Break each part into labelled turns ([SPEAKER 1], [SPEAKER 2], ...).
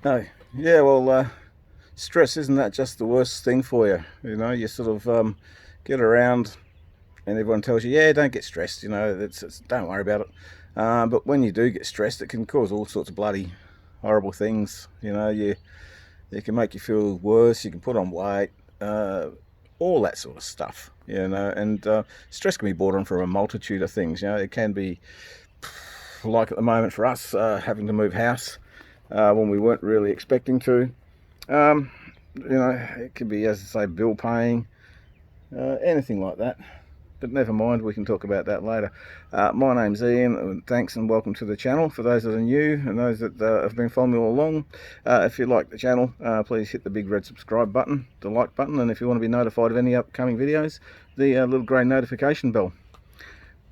[SPEAKER 1] Oh, yeah, well, stress isn't that just the worst thing for you? You know, you sort of get around and everyone tells you, yeah, don't get stressed, you know, don't worry about it. But when you do get stressed, it can cause all sorts of bloody horrible things. You know, it can make you feel worse, you can put on weight, uh, all that sort of stuff, you know, and stress can be brought on from a multitude of things. You know, it can be like at the moment for us, having to move house when we weren't really expecting to. Um, you know, it could be, as I say, bill paying, anything like that. But never mind, we can talk about that later. My name's Ian, and thanks and welcome to the channel. For those that are new and those that have been following me all along, if you like the channel, please hit the big red subscribe button, the like button, and if you want to be notified of any upcoming videos, the little grey notification bell.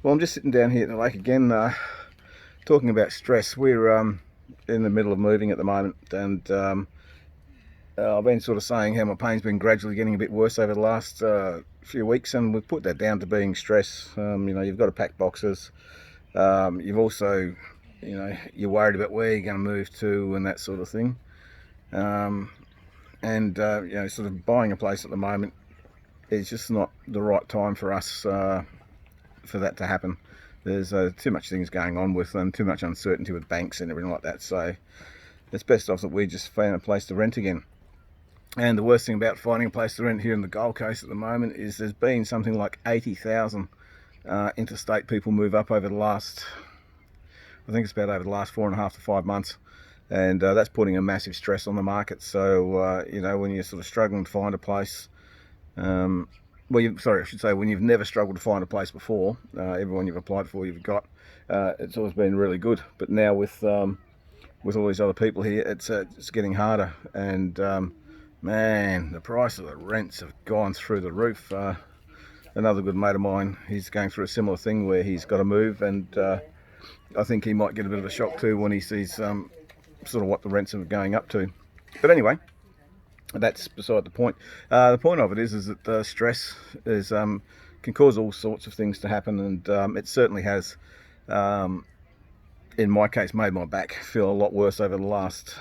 [SPEAKER 1] Well, I'm just sitting down here at the lake again, talking about stress. We're in the middle of moving at the moment, and I've been sort of saying how my pain's been gradually getting a bit worse over the last few weeks, and we've put that down to being stress. You know, you've got to pack boxes. You've also, you know, you're worried about where you're going to move to and that sort of thing. You know, sort of buying a place at the moment is just not the right time for us for that to happen. There's too much things going on with them, too much uncertainty with banks and everything like that. So it's best off that we just find a place to rent again. And the worst thing about finding a place to rent here in the Gold Coast at the moment is there's been something like 80,000 interstate people move up over the last, I think it's about over the last 4.5 to 5 months. And that's putting a massive stress on the market. So, you know, when you're sort of struggling to find a place, sorry, I should say, when you've never struggled to find a place before, everyone you've applied for, you've got, it's always been really good. But now with all these other people here, it's getting harder. And man, the price of the rents have gone through the roof. Another good mate of mine, he's going through a similar thing where he's got to move, and I think he might get a bit of a shock too when he sees sort of what the rents are going up to. But anyway, that's beside the point. The point of it is that stress can cause all sorts of things to happen, and it certainly has. In my case, made my back feel a lot worse over the last,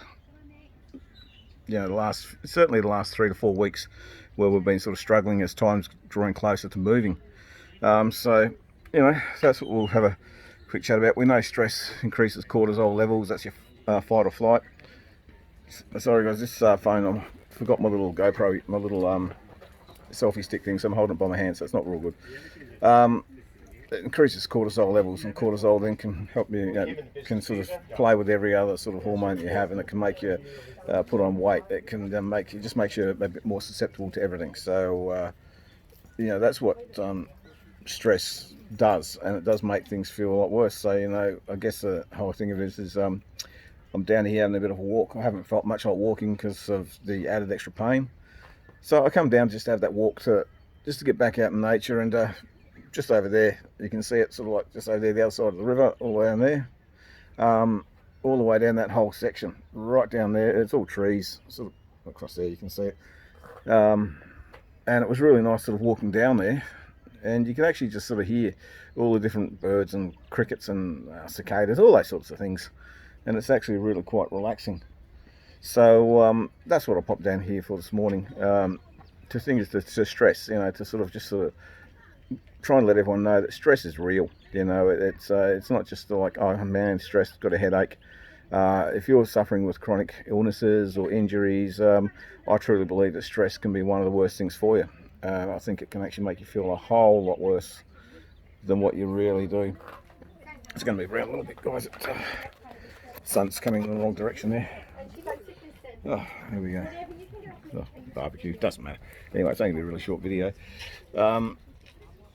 [SPEAKER 1] you know, certainly the last 3 to 4 weeks, where we've been sort of struggling as time's drawing closer to moving. So, you know, that's what we'll have a quick chat about. We know stress increases cortisol levels. That's your fight or flight. Sorry guys, this phone, I forgot my little GoPro, my little selfie stick thing, so I'm holding it by my hand, so it's not real good. It increases cortisol levels, and cortisol then can help you, can sort of play with every other sort of hormone that you have, and it can make you put on weight. It can just makes you a bit more susceptible to everything. So you know, that's what stress does, and it does make things feel a lot worse. So, you know, I guess the whole thing of it is I'm down here having a bit of a walk. I haven't felt much like walking because of the added extra pain. So I come down just to have that walk just to get back out in nature, and just over there, you can see it sort of like just over there, the other side of the river, all the way down there. All the way down that whole section, right down there, it's all trees, sort of across there, you can see it. And it was really nice sort of walking down there, and you can actually just sort of hear all the different birds and crickets and cicadas, all those sorts of things, and it's actually really quite relaxing. So that's what I popped down here for this morning. To things to stress, you know, to sort of try and let everyone know that stress is real. You know, it's not just like, oh man, stressed, got a headache. If you're suffering with chronic illnesses or injuries, I truly believe that stress can be one of the worst things for you. I think it can actually make you feel a whole lot worse than what you really do. It's going to be around a little bit, guys. Sun's coming in the wrong direction there. Oh, here we go. Oh, barbecue, doesn't matter. Anyway, it's only going to be a really short video.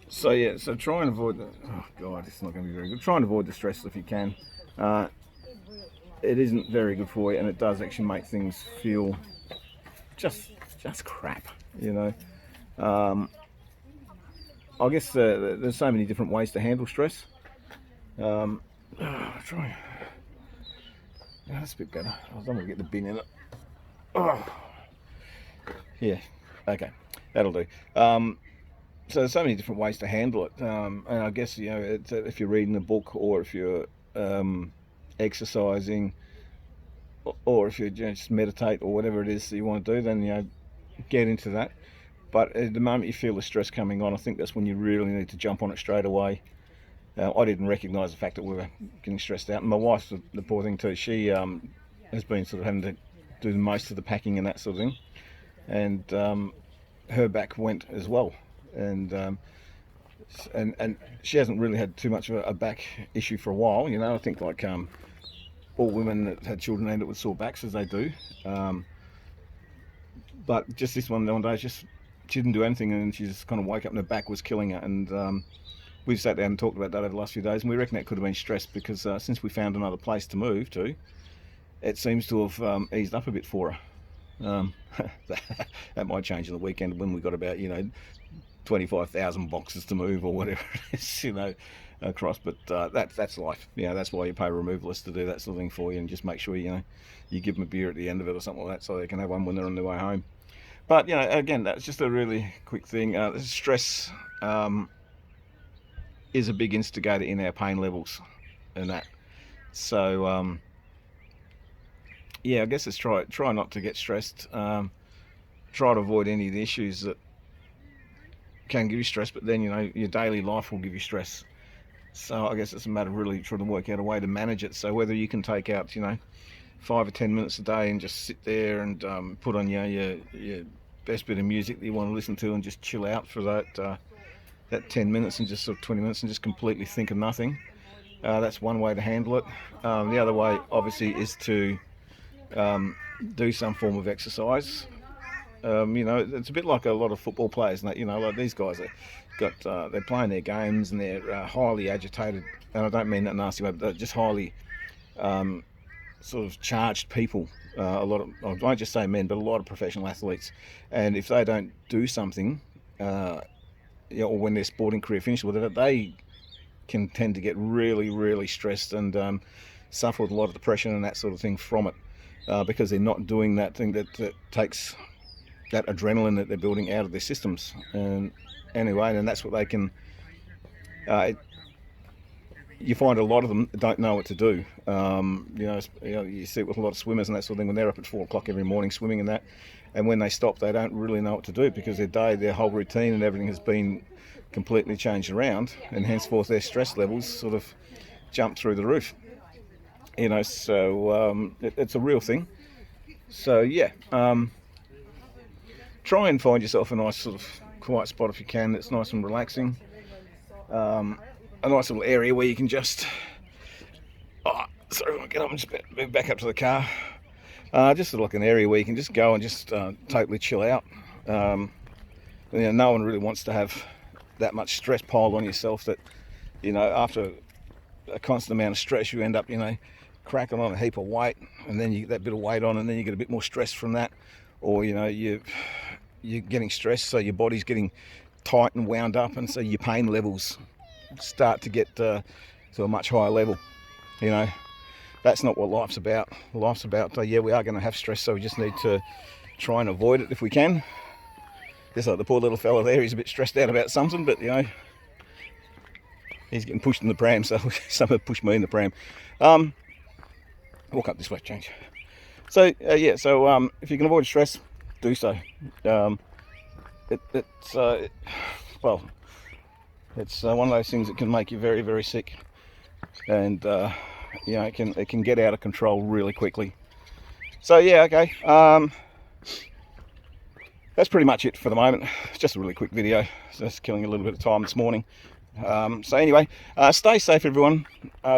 [SPEAKER 1] So yeah, so try and avoid the, oh god, it's not going to be very good. Try and avoid the stress if you can. It isn't very good for you, and it does actually make things feel just crap, you know. I guess there's so many different ways to handle stress. Try. Yeah, that's a bit better. I was going to get the bin in it. Oh, yeah. Okay, that'll do. So there's so many different ways to handle it, and I guess, you know, if you're reading a book or if you're exercising, or if you just meditate or whatever it is that you want to do, then get into that. But at the moment you feel the stress coming on, I think that's when you really need to jump on it straight away. I didn't recognise the fact that we were getting stressed out, and my wife, the poor thing too, she has been sort of having to do most of the packing and that sort of thing, and her back went as well, and she hasn't really had too much of a back issue for a while. I think like all women that had children end up with sore backs, as they do, but just this one day, she didn't do anything, and she just kind of woke up and her back was killing her, and we've sat down and talked about that over the last few days, and we reckon that could have been stress because since we found another place to move to, it seems to have eased up a bit for her. That might change on the weekend when we've got about 25,000 boxes to move or whatever it is, across. But that's life. That's why you pay a removalist to do that sort of thing for you, and just make sure you give them a beer at the end of it or something like that, so they can have one when they're on their way home. But again, that's just a really quick thing. Stress is a big instigator in our pain levels and that. So I guess let's try not to get stressed. Try to avoid any of the issues that can give you stress, but then your daily life will give you stress. So I guess it's a matter of really trying to work out a way to manage it. So whether you can take out 5 or 10 minutes a day and just sit there and put on your best bit of music that you want to listen to and just chill out for that 10 minutes and just sort of 20 minutes and just completely think of nothing. That's one way to handle it. The other way obviously is to do some form of exercise. It's a bit like a lot of football players, and that, like these guys they're playing their games and they're highly agitated, and I don't mean that nasty way, but they're just highly sort of charged people. I won't just say men, but a lot of professional athletes, and if they don't do something, or when their sporting career finishes with it, they can tend to get really, really stressed and suffer with a lot of depression and that sort of thing from it, because they're not doing that thing that takes that adrenaline that they're building out of their systems. And anyway, and that's what they can. You find a lot of them don't know what to do. You see it with a lot of swimmers and that sort of thing, when they're up at 4 o'clock every morning swimming and that, and when they stop, they don't really know what to do because their whole routine and everything has been completely changed around, and henceforth their stress levels sort of jump through the roof. So it's a real thing. So try and find yourself a nice sort of quiet spot if you can that's nice and relaxing. A nice little area where you can just sorry, I'll get up and just move back up to the car. Just like an area where you can just go and just totally chill out. No one really wants to have that much stress piled on yourself that after a constant amount of stress you end up cracking on a heap of weight, and then you get that bit of weight on, and then you get a bit more stress from that, or you're getting stressed, so your body's getting tight and wound up, and so your pain levels start to get to a much higher level. That's not what life's about. Life's about we are going to have stress, so we just need to try and avoid it if we can. Just like the poor little fella there, he's a bit stressed out about something, but he's getting pushed in the pram, so someone pushed me in the pram. Walk up this way, change. So if you can avoid stress, do so. It's one of those things that can make you very, very sick, and it can get out of control really quickly. So okay. That's pretty much it for the moment. It's just a really quick video, just killing a little bit of time this morning. So anyway, stay safe, everyone.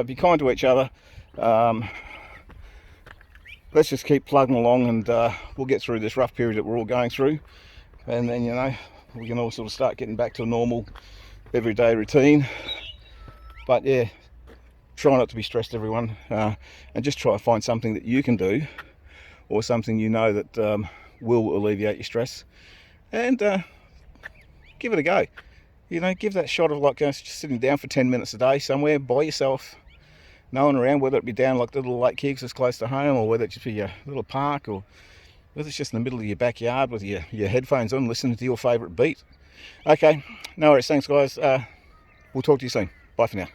[SPEAKER 1] Be kind to each other. Let's just keep plugging along, and we'll get through this rough period that we're all going through, and then we can all sort of start getting back to a normal everyday routine. But try not to be stressed, everyone, and just try to find something that you can do, or something that will alleviate your stress, and give it a go. Give that shot of just sitting down for 10 minutes a day somewhere by yourself, no one around, whether it be down like the little lake here 'cause it's close to home, or whether it just be your little park, or whether it's just in the middle of your backyard with your headphones on, listening to your favourite beat. Okay, no worries, thanks guys. We'll talk to you soon. Bye for now.